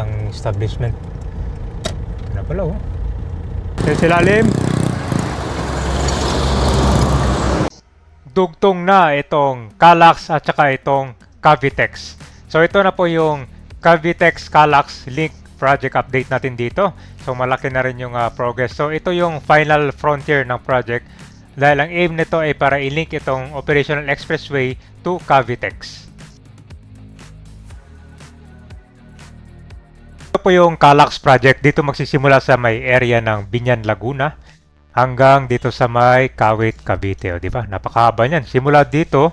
ilang establishment. Ito na pala, oh. Sa silalim. Dugtong na itong Kallax at saka itong Cavitex. So ito na po yung Cavitex Kallax link project update natin dito. So malaki na rin yung progress. So ito yung final frontier ng project dahil ang aim nito ay para i-link itong operational expressway to Cavitex. Ito po yung Kallax project. Dito magsisimula sa may area ng Binyan, Laguna hanggang dito sa may Kawit, Cavite. O, di ba? Napakahaba niyan. Simula dito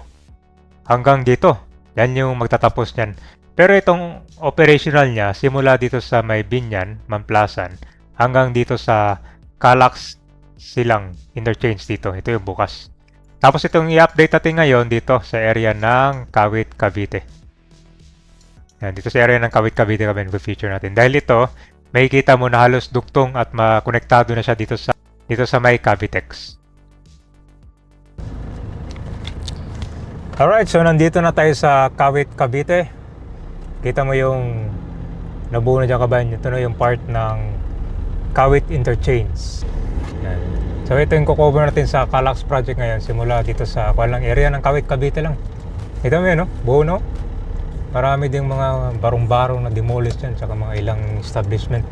hanggang dito. Yan yung magtatapos niyan. Pero itong operational niya, simula dito sa may Binyan, Mamplasan, hanggang dito sa Kallax Silang Interchange dito. Ito yung bukas. Tapos itong i-update natin ngayon dito sa area ng Kawit, Cavite. Yan, dito sa area ng Kawit, Cavite kami feature natin. Dahil ito, makikita mo na halos dugtong at makonektado na siya dito sa may Cavitex. Alright, so nandito na tayo sa Kawit, Cavite. Kita mo yung nabuo na dyan kabayan. Ito na yung part ng Kawit Interchange. Yan. So ito yung kukover natin sa Kallax project ngayon. Simula dito sa walang area ng Kawit, Cavite lang. Kita mo yun, no? Buo, no? Marami ding mga barong-barong na demolish dyan. Saka mga ilang establishment.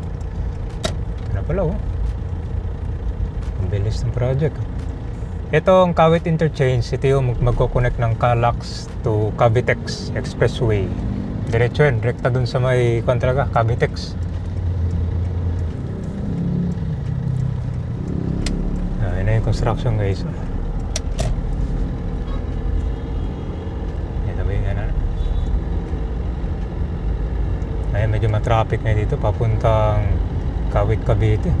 Ano pala, oh. Ang bilis ng project. Ito ang Kawit Interchange. Ito yung magkoconnect ng Kallax to Cavitex Expressway. Diretso yun. Rekta dun sa may kontraga, Cavitex. Yun na yung construction, guys. Yan na ba yung ano? Ayun, medyo matraffic na dito. Papuntang Kawit, Cavite.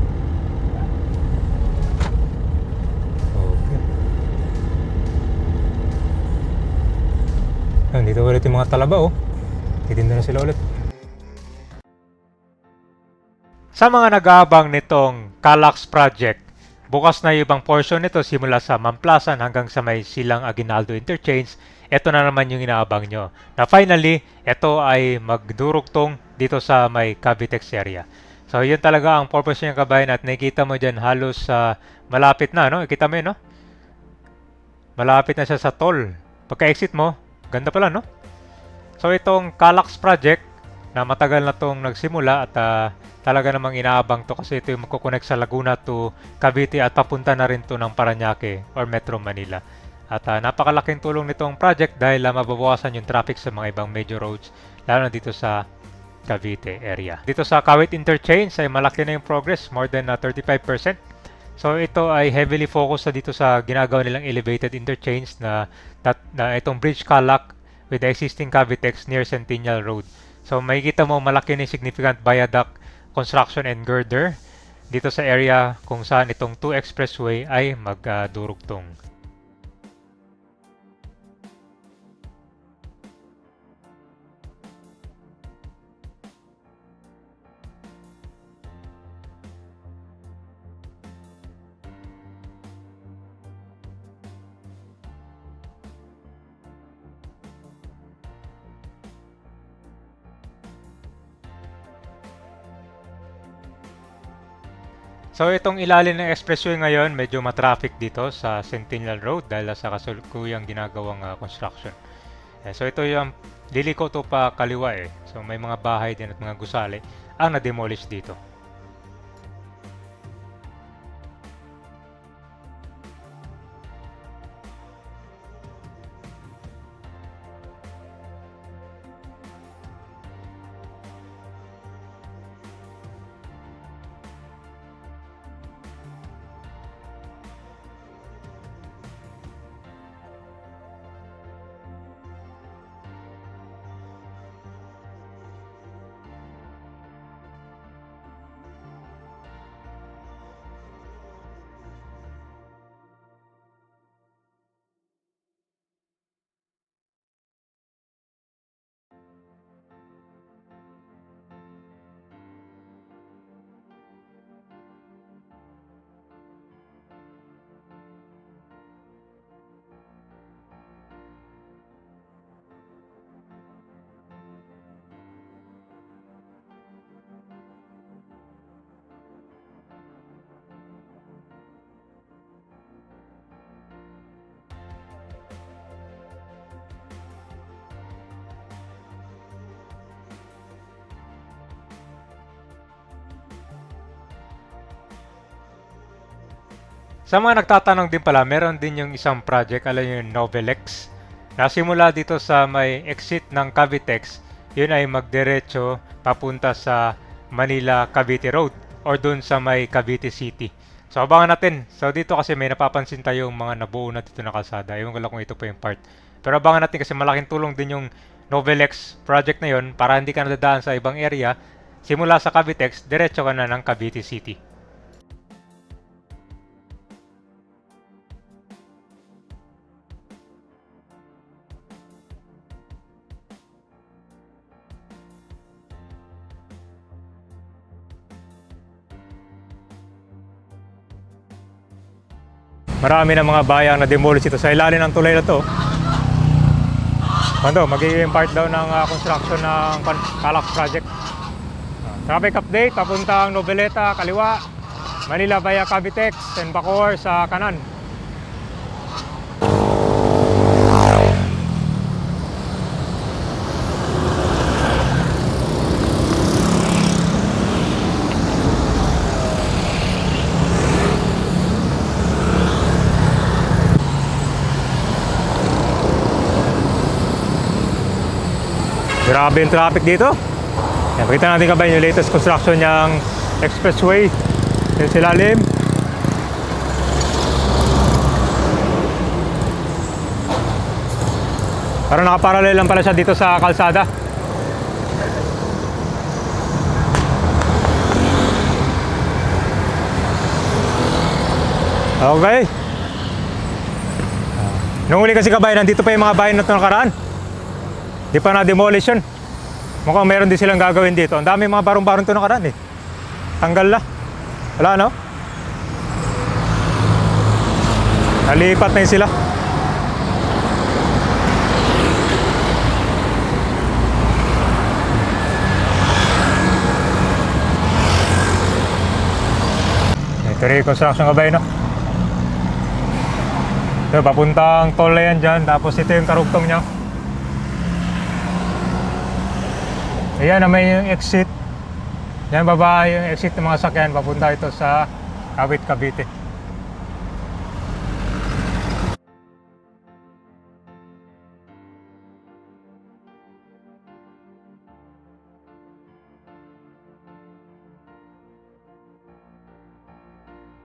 Dito ulit yung mga talaba, oh. Titinda na sila ulit. Sa mga nag-aabang nitong Kallax project, bukas na yung ibang portion nito simula sa Mamplasan hanggang sa may Silang Aguinaldo Interchange. Ito na naman yung inaabang nyo. Na finally, ito ay magdurugtong dito sa may Cavitex area. So yun talaga ang purpose niya, kabayan, at nakikita mo dyan halos malapit na, no? Ikita mo yun, no? Malapit na siya sa toll. Pagka-exit mo, ganda pala, no? So itong Kallax project na matagal na tong nagsimula at talaga namang inaabang to kasi ito yung magkoconnect sa Laguna to Cavite at papunta na rin to ng Parañaque or Metro Manila. At napakalaking tulong nitong project dahil mababawasan yung traffic sa mga ibang major roads lalo na dito sa Cavite area. Dito sa Kawit Interchange ay malaki na yung progress, more than 35%. So ito ay heavily focused dito sa ginagawa nilang elevated interchange na itong Bridge Kallax with the existing Cavitex near Centennial Road. So makikita mo malaki na significant viaduct construction and girder dito sa area kung saan itong 2 expressway ay magdurugtong. So itong ilalim ng expressway ngayon, medyo matraffic dito sa Centennial Road dahil sa kasalukuyang ginagawang construction. So ito yung liliko to pa kaliwa eh. So may mga bahay din at mga gusali ang na-demolish dito. Sa mga nagtatanong din pala, meron din yung isang project, alam nyo yung Novelex. Nasimula dito sa may exit ng Cavitex, yun ay magdiretso papunta sa Manila Cavite Road or dun sa may Cavite City. So abangan natin. So dito kasi may napapansin tayong mga nabuo na dito na kalsada. Ewan ko lang kung ito pa yung part. Pero abangan natin kasi malaking tulong din yung Novelex project na yun para hindi ka nadadaan sa ibang area. Simula sa Cavitex, diretso ka na ng Cavite City. Marami na mga bayang na demolish ito sa ilalim ng tulay na to. Ano, magiging part daw ng construction ng Calax project. Traffic update, papuntang Noveleta, kaliwa. Manila via Cavitex and Bacoor sa kanan. Grabe yung traffic dito. Yan, pakita natin kabayan yung latest construction ng expressway. Yung silalim. Parang nakaparallel lang pala siya dito sa kalsada. Okay. Nung uli kasi kabayan, nandito pa yung mga bayan na ito nakaraan. Di pa na-demolish yun. Mukhang meron din silang gagawin dito. Ang dami mga barong-barong ito nakaraan eh. Tanggal na. Wala no? Nalipat na yun sila. Ito rin yung construction kabayan no? Ito, papuntang toll na yan dyan. Tapos ito yung karugtong niya. Ayan na may yung exit. Yan baba yung exit ng mga sakyan papunta ito sa Cavite.